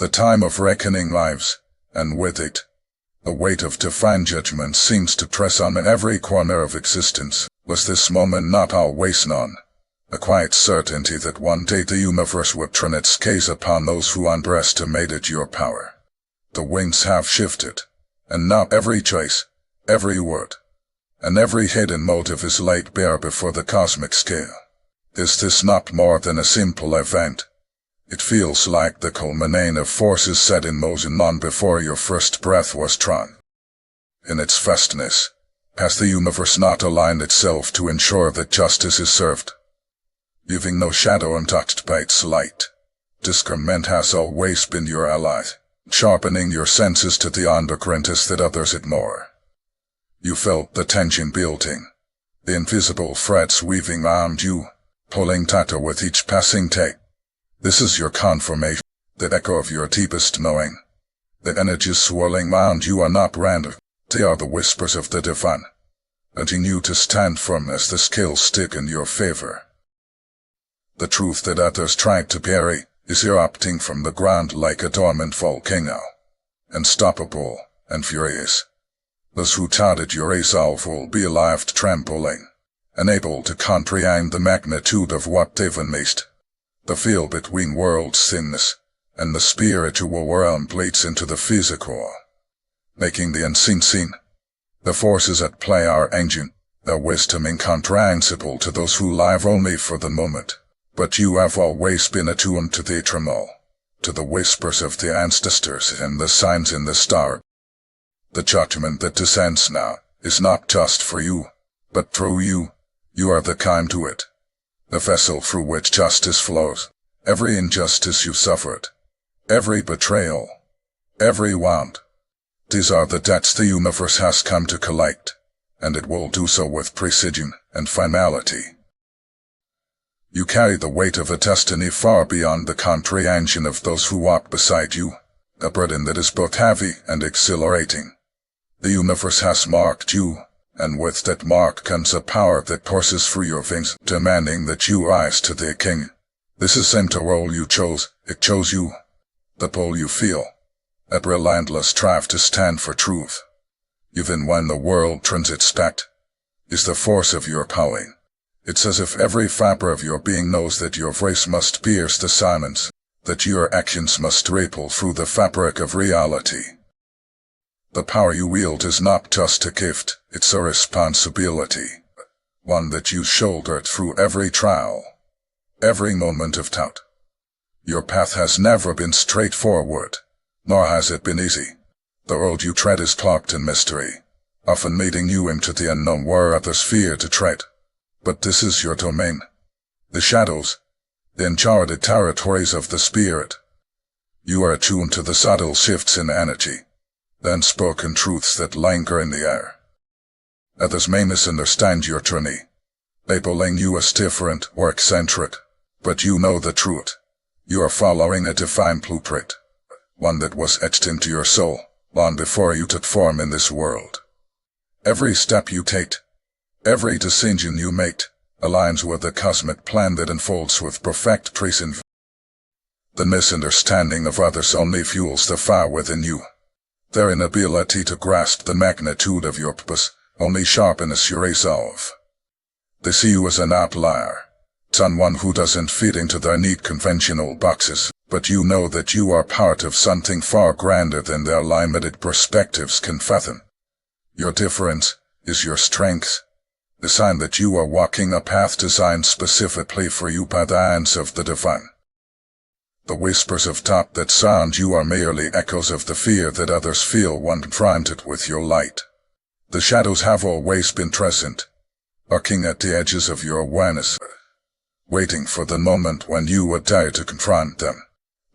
the time of reckoning lives, and with it, the weight of divine judgment seems to press on every corner of existence. Was this moment not always known? A quiet certainty that one day the universe would turn its gaze upon those who underestimated your power. The winds have shifted, and now every choice, every word, and every hidden motive is laid bare before the cosmic scale. Is this not more than a simple event? It feels like the culmination of forces set in motion long before your first breath was drawn. In its vastness, has the universe not aligned itself to ensure that justice is served, leaving no shadow untouched by its light? Discernment has always been your ally, sharpening your senses to the undercurrents that others ignore. You felt the tension building, the invisible threads weaving around you, pulling tighter with each passing take. This is your confirmation, the echo of your deepest knowing. The energies swirling around you are not random, they are the whispers of the divine, urging you to stand firm as the scales stick in your favor. The truth that others tried to bury is erupting from the ground like a dormant volcano, unstoppable and furious. Those who doubted your resolve will be left trembling, unable to comprehend the magnitude of what they've unleashed. The veil between worlds thins, and the spiritual realm bleeds into the physical, making the unseen seen. The forces at play are ancient, their wisdom incomprehensible to those who live only for the moment. But you have always been attuned to the eternal, to the whispers of the ancestors and the signs in the star. The judgment that descends now is not just for you, but through you. You are the conduit, the vessel through which justice flows. Every injustice you suffered, every betrayal, every wound, these are the debts the universe has come to collect, and it will do so with precision and finality. You carry the weight of a destiny far beyond the comprehension of those who walk beside you, a burden that is both heavy and exhilarating. The universe has marked you, and with that mark comes a power that courses through your veins, demanding that you rise to the king. This isn't the role you chose, it chose you. The pull you feel, a relentless drive to stand for truth, even when the world turns its back, is the force of your calling. It's as if every fiber of your being knows that your voice must pierce the silence, that your actions must ripple through the fabric of reality. The power you wield is not just a gift, it's a responsibility, one that you shouldered through every trial, every moment of doubt. Your path has never been straightforward, nor has it been easy. The road you tread is clogged in mystery, often leading you into the unknown where others fear to tread. But this is your domain. The shadows, the uncharted territories of the spirit. You are attuned to the subtle shifts in energy, the unspoken truths that linger in the air. Others may misunderstand your journey, labeling you as different or eccentric, but you know the truth. You are following a divine blueprint, one that was etched into your soul long before you took form in this world. Every step you take, every decision you make, aligns with the cosmic plan that unfolds with perfect precision. The misunderstanding of others only fuels the fire within you. Their inability to grasp the magnitude of your purpose only sharpens your resolve. They see you as an outlier, someone who doesn't fit into their neat conventional boxes, but you know that you are part of something far grander than their limited perspectives can fathom. Your difference is your strength, the sign that you are walking a path designed specifically for you by the hands of the divine. The whispers of doubt that surround you are merely echoes of the fear that others feel when confronted with your light. The shadows have always been present, lurking at the edges of your awareness, waiting for the moment when you would dare to confront them.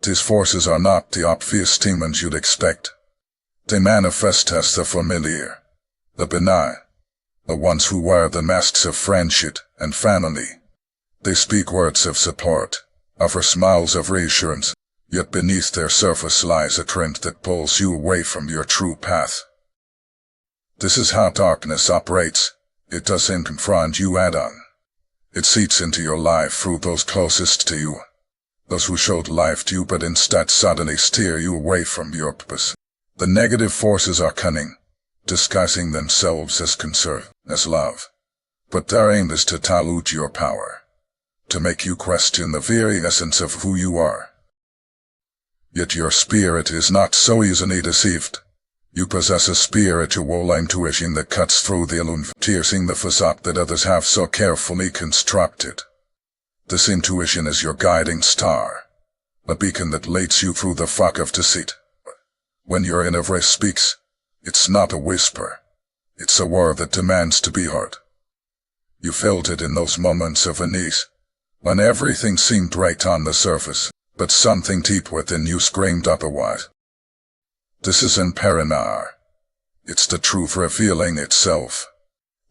These forces are not the obvious demons you'd expect. They manifest as the familiar, the benign, the ones who wear the masks of friendship and family. They speak words of support, offer smiles of reassurance, yet beneath their surface lies a current that pulls you away from your true path. This is how darkness operates. It doesn't confront you head-on. It seeps into your life through those closest to you. those who showed life to you but instead suddenly steer you away from your purpose. The negative forces are cunning, disguising themselves as concern, as love. But their aim is to dilute your power, to make you question the very essence of who you are. Yet your spirit is not so easily deceived. You possess a spiritual intuition that cuts through the illusion, piercing the facade that others have so carefully constructed. This intuition is your guiding star, a beacon that leads you through the fog of deceit. When your inner voice speaks, it's not a whisper. It's a word that demands to be heard. You felt it in those moments of unease, when everything seemed right on the surface, but something deep within you screamed otherwise. This isn't paranoia. It's the truth revealing itself.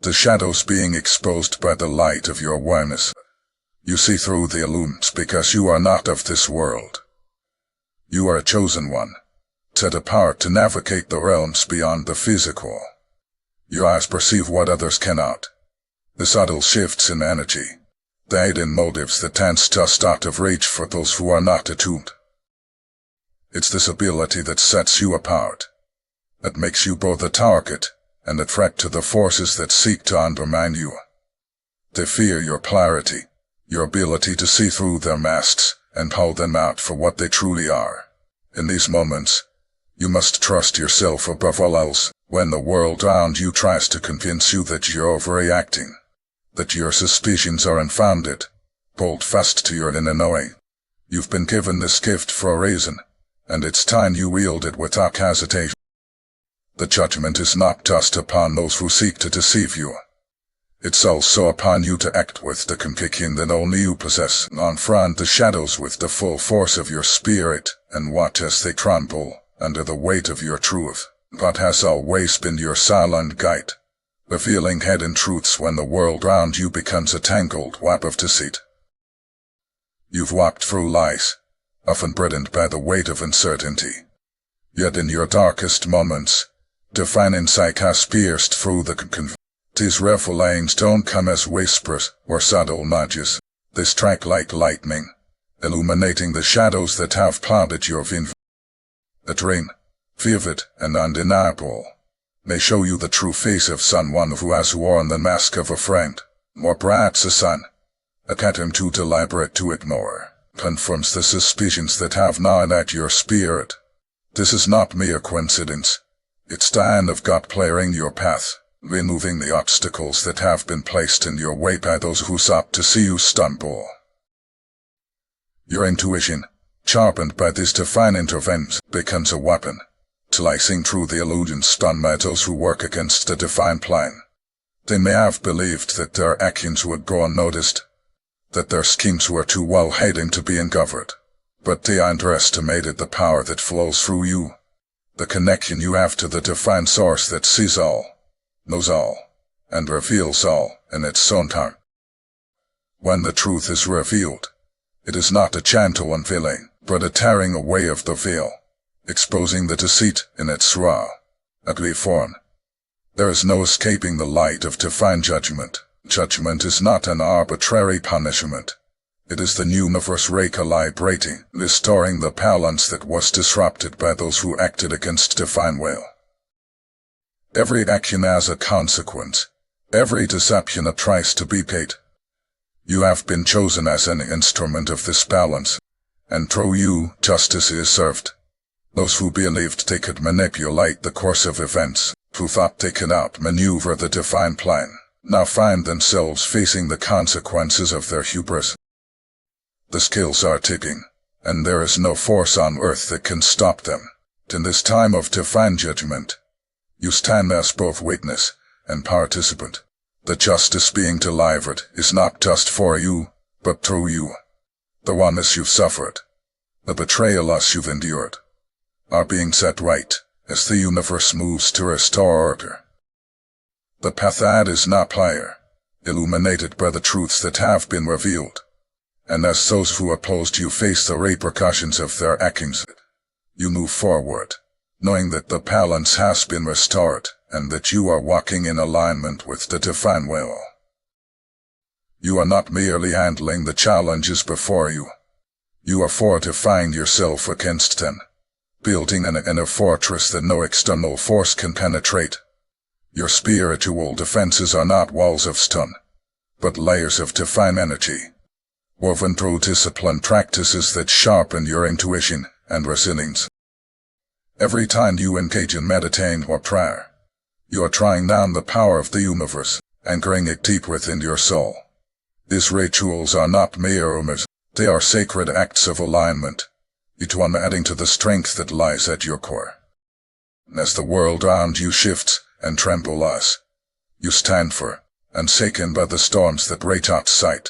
The shadows being exposed by the light of your awareness. You see through the illusions because you are not of this world. You are a chosen one, set apart to navigate the realms beyond the physical. Your eyes perceive what others cannot. The subtle shifts in energy, the hidden motives that tends just out of reach for those who are not attuned. It's this ability that sets you apart, that makes you both a target and a threat to the forces that seek to undermine you. They fear your clarity, your ability to see through their masks and call them out for what they truly are. In these moments, you must trust yourself above all else. When the world around you tries to convince you that you're overreacting, that your suspicions are unfounded, hold fast to your inner knowing. You've been given this gift for a reason, and it's time you wield it without hesitation. The judgment is not just upon those who seek to deceive you. It's also upon you to act with the conviction that only you possess, and confront the shadows with the full force of your spirit, and watch as they tremble under the weight of your truth. God has always been your silent guide, revealing hidden truths when the world around you becomes a tangled web of deceit. You've walked through lies, often burdened by the weight of uncertainty. Yet in your darkest moments, divine insight has pierced through the confusion. These revelings don't come as whispers or subtle nudges. They strike like lightning, illuminating the shadows that have clouded your vision. A dream, vivid and undeniable, may show you the true face of someone who has worn the mask of a friend, or perhaps a son. A atom too deliberate to ignore, confirms the suspicions that have gnawed at your spirit. This is not mere coincidence. It's the hand of God clearing your path, removing the obstacles that have been placed in your way by those who sought to see you stumble. Your intuition, sharpened by these divine interventions, becomes a weapon, slicing through the illusions done by those who work against the divine plan. They may have believed that their actions would go unnoticed, that their schemes were too well hidden to be uncovered, but they underestimated the power that flows through you, the connection you have to the divine source that sees all, knows all, and reveals all in its own time. When the truth is revealed, it is not a gentle unveiling, but a tearing away of the veil, exposing the deceit in its raw, ugly form. There is no escaping the light of divine judgment. Judgment is not an arbitrary punishment. It is the new universe recalibrating, restoring the balance that was disrupted by those who acted against divine will. Every action has a consequence. Every deception a price to be paid. You have been chosen as an instrument of this balance, and through you, justice is served. Those who believed they could manipulate the course of events, who thought they could outmaneuver the divine plan, now find themselves facing the consequences of their hubris. The scales are ticking, and there is no force on earth that can stop them. In this time of divine judgment, you stand as both witness and participant. The justice being delivered is not just for you, but through you. The oneness you've suffered, the betrayal loss you've endured, are being set right as the universe moves to restore order. The path ahead is not clear, illuminated by the truths that have been revealed, and as those who opposed you face the repercussions of their actions, you move forward, knowing that the balance has been restored and that you are walking in alignment with the divine will. You are not merely handling the challenges before you. You are fortifying yourself against them, building an inner fortress that no external force can penetrate. Your spiritual defenses are not walls of stone, but layers of divine energy, woven through disciplined practices that sharpen your intuition and resilience. Every time you engage in meditating or prayer, you are drawing down the power of the universe, anchoring it deep within your soul. These rituals are not mere rumors, they are sacred acts of alignment, each one adding to the strength that lies at your core. As the world around you shifts and trembles, you stand firm, unshaken by the storms that rage outside,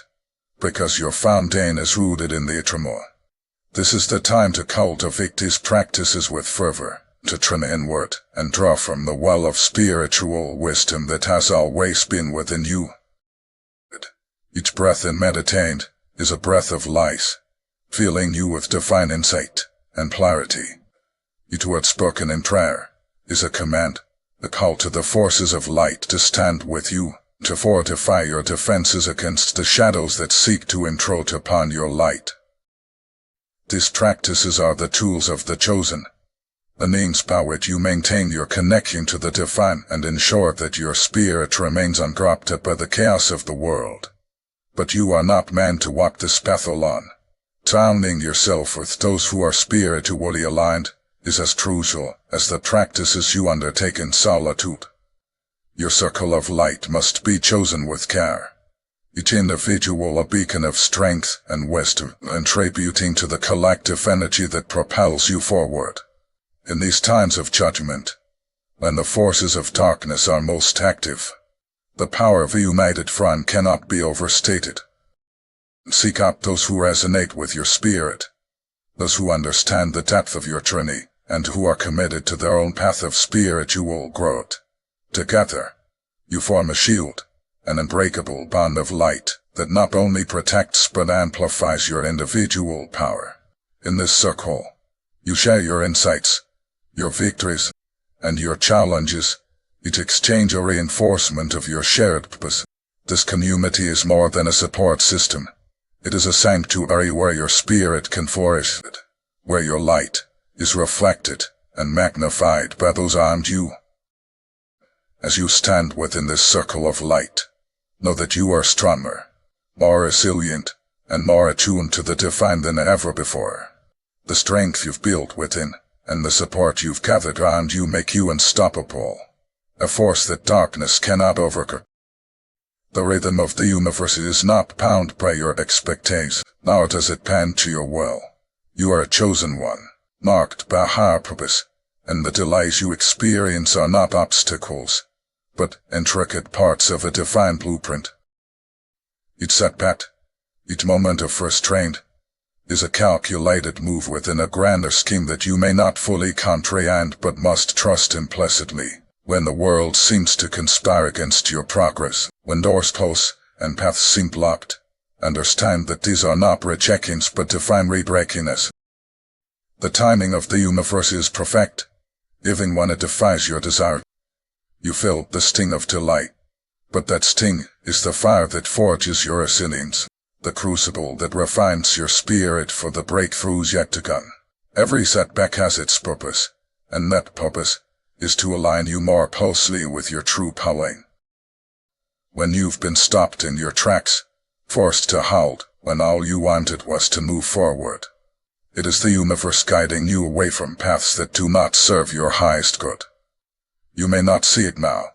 because your foundation is rooted in the eternal. This is the time to cultivate these practices with fervor, to turn inward and draw from the well of spiritual wisdom that has always been within you. Each breath in meditating is a breath of light, filling you with divine insight and clarity. Each word spoken in prayer is a command, a call to the forces of light to stand with you, to fortify your defenses against the shadows that seek to intrude upon your light. These practices are the tools of the chosen, the means by which you maintain your connection to the divine and ensure that your spirit remains uncorrupted by the chaos of the world. But you are not meant to walk this path alone. Surrounding yourself with those who are spiritually aligned is as crucial as the practices you undertake in solitude. Your circle of light must be chosen with care, each individual a beacon of strength and wisdom, contributing to the collective energy that propels you forward. In these times of judgment, when the forces of darkness are most active, the power of a united front cannot be overstated. Seek out those who resonate with your spirit, those who understand the depth of your journey, and who are committed to their own path of spiritual growth. Together, you form a shield, an unbreakable bond of light that not only protects but amplifies your individual power. In this circle, you share your insights, your victories, and your challenges, each exchange a reinforcement of your shared purpose. This community is more than a support system. It is a sanctuary where your spirit can flourish, where your light is reflected and magnified by those around you. As you stand within this circle of light, know that you are stronger, more resilient, and more attuned to the divine than ever before. The strength you've built within, and the support you've gathered around you make you unstoppable, a force that darkness cannot overcome. The rhythm of the universe is not bound by your expectations, nor does it bend to your will. You are a chosen one, marked by higher purpose, and the delays you experience are not obstacles, but intricate parts of a divine blueprint. Each setback, each moment of restraint, is a calculated move within a grander scheme that you may not fully comprehend but must trust implicitly. When the world seems to conspire against your progress, when doors close and paths seem blocked, understand that these are not rejections but divine rebreakings. The timing of the universe is perfect, even when it defies your desire. You feel the sting of delight, but that sting is the fire that forges your resilience, the crucible that refines your spirit for the breakthroughs yet to come. Every setback has its purpose, and that purpose is to align you more closely with your true calling. When you've been stopped in your tracks, forced to halt when all you wanted was to move forward, it is the universe guiding you away from paths that do not serve your highest good. You may not see it now,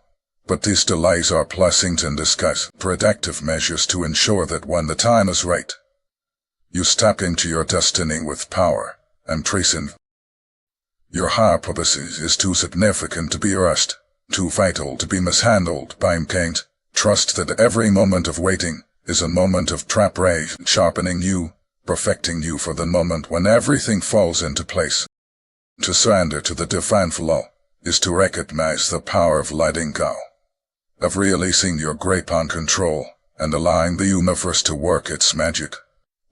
but these delays are blessings in disguise, protective measures to ensure that when the time is right, you step into your destiny with power and precision. Your higher purpose is too significant to be rushed, too vital to be mishandled by impatience. Trust that every moment of waiting is a moment of preparation, sharpening you, perfecting you for the moment when everything falls into place. To surrender to the divine flow is to recognize the power of letting go, of releasing your grip on control, and allowing the universe to work its magic.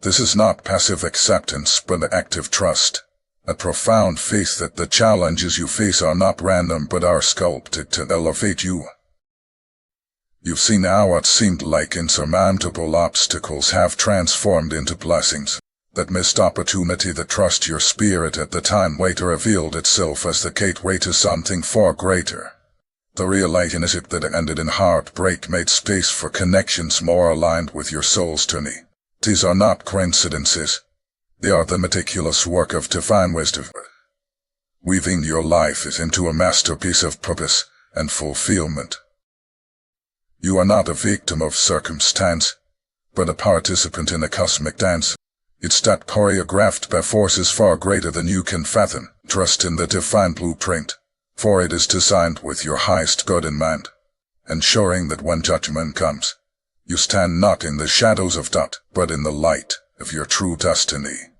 This is not passive acceptance but active trust, a profound faith that the challenges you face are not random but are sculpted to elevate you. You've seen how what seemed like insurmountable obstacles have transformed into blessings. That missed opportunity to trust your spirit at the time later revealed itself as the gateway to something far greater. The relationship that ended in heartbreak made space for connections more aligned with your soul's journey. These are not coincidences. They are the meticulous work of divine wisdom, weaving your life into a masterpiece of purpose and fulfillment. You are not a victim of circumstance, but a participant in a cosmic dance. It's that choreographed by forces far greater than you can fathom. Trust in the divine blueprint, for it is designed with your highest good in mind, ensuring that when judgment comes, you stand not in the shadows of doubt, but in the light of your true destiny.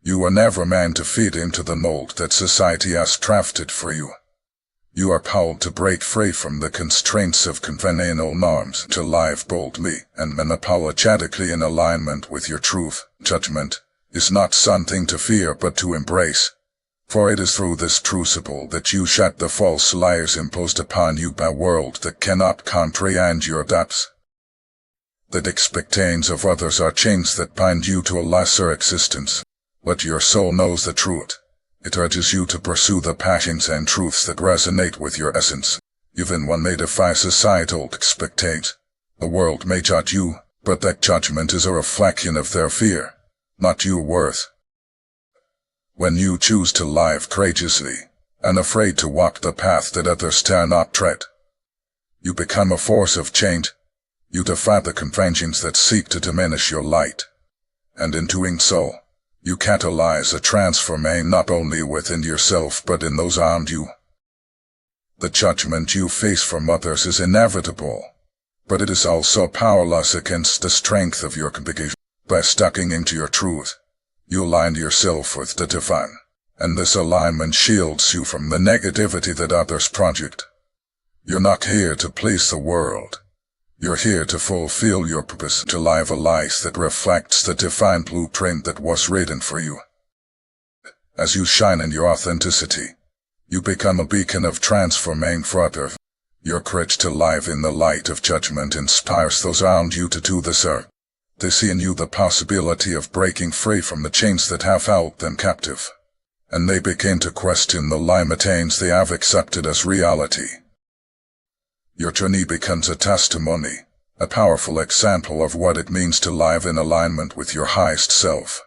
You were never meant to fit into the mold that society has crafted for you. You are called to break free from the constraints of conventional norms, to live boldly and unapologetically in alignment with your truth. Judgment is not something to fear but to embrace, for it is through this crucible that you shed the false lies imposed upon you by a world that cannot comprehend your depths. The expectations of others are chains that bind you to a lesser existence, but your soul knows the truth. It urges you to pursue the passions and truths that resonate with your essence, even when they defy societal expectations. The world may judge you, but that judgment is a reflection of their fear, not your worth. When you choose to live courageously, unafraid to walk the path that others dare not tread, you become a force of change. You defy the conventions that seek to diminish your light, and in doing so, you catalyze a transformation not only within yourself but in those around you. The judgment you face from others is inevitable, but it is also powerless against the strength of your conviction. By stepping into your truth, you align yourself with the divine, and this alignment shields you from the negativity that others project. You're not here to please the world. You're here to fulfill your purpose, to live a life that reflects the divine blueprint that was written for you. As you shine in your authenticity, you become a beacon of transformation for others. Your courage to live in the light of judgment inspires those around you to do the same. They see in you the possibility of breaking free from the chains that have held them captive, and they begin to question the limitations they have accepted as reality. Your journey becomes a testimony, a powerful example of what it means to live in alignment with your highest self.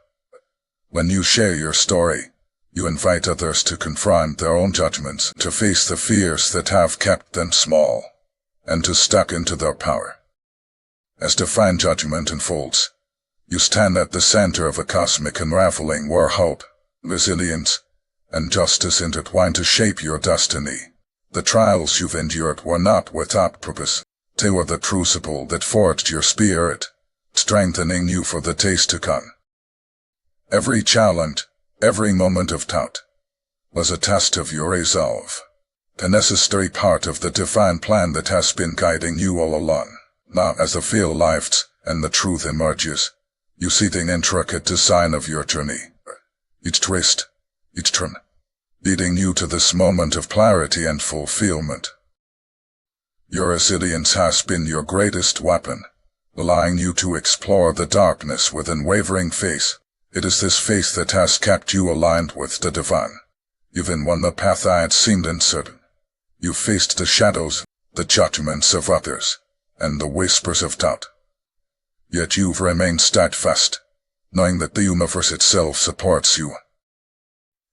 When you share your story, you invite others to confront their own judgments, to face the fears that have kept them small, and to step into their power. As divine judgment unfolds, you stand at the center of a cosmic unraveling where hope, resilience, and justice intertwine to shape your destiny. The trials you've endured were not without purpose. They were the crucible that forged your spirit, strengthening you for the days to come. Every challenge, every moment of doubt, was a test of your resolve, a necessary part of the divine plan that has been guiding you all along. Now as the fear lifts and the truth emerges, you see the intricate design of your journey. Each twist, each turn, leading you to this moment of clarity and fulfillment. Your resilience has been your greatest weapon, allowing you to explore the darkness with unwavering faith. It is this faith that has kept you aligned with the divine. Even when the path ahead seemed uncertain, you faced the shadows, the judgments of others, and the whispers of doubt. Yet you've remained steadfast, knowing that the universe itself supports you.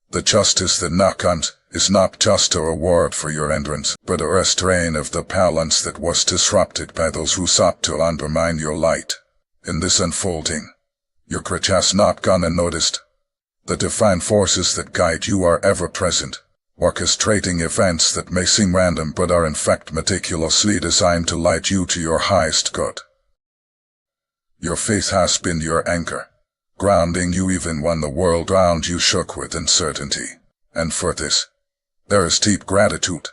The justice that now comes is not just a reward for your endurance, but a restraint of the balance that was disrupted by those who sought to undermine your light. In this unfolding, your courage has not gone unnoticed. The divine forces that guide you are ever present, orchestrating events that may seem random but are in fact meticulously designed to lead you to your highest good. Your faith has been your anchor, grounding you even when the world around you shook with uncertainty. And for this, there is deep gratitude,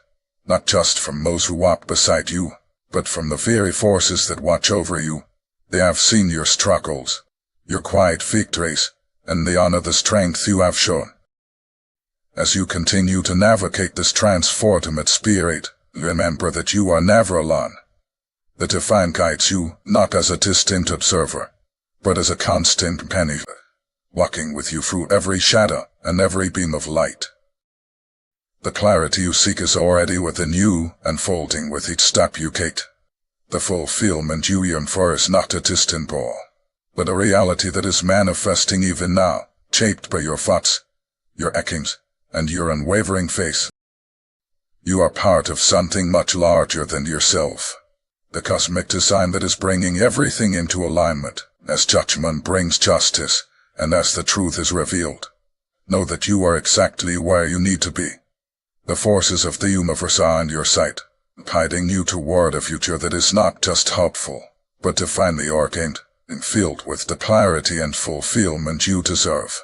not just from those who walk beside you, but from the very forces that watch over you. They have seen your struggles, your quiet victories, and they honor the strength you have shown. As you continue to navigate this transformative spirit, remember that you are never alone. The divine guides you, not as a distant observer, but as a constant companion. walking with you through every shadow and every beam of light. The clarity you seek is already within you, unfolding with each step you take. The fulfillment you yearn for is not a distant goal, but a reality that is manifesting even now, shaped by your thoughts, your achings, and your unwavering faith. You are part of something much larger than yourself. The cosmic design that is bringing everything into alignment, as judgment brings justice, and as the truth is revealed. Know that you are exactly where you need to be. The forces of the universe are on your side, guiding you toward a future that is not just hopeful, but divinely ordained, and filled with the clarity and fulfillment you deserve.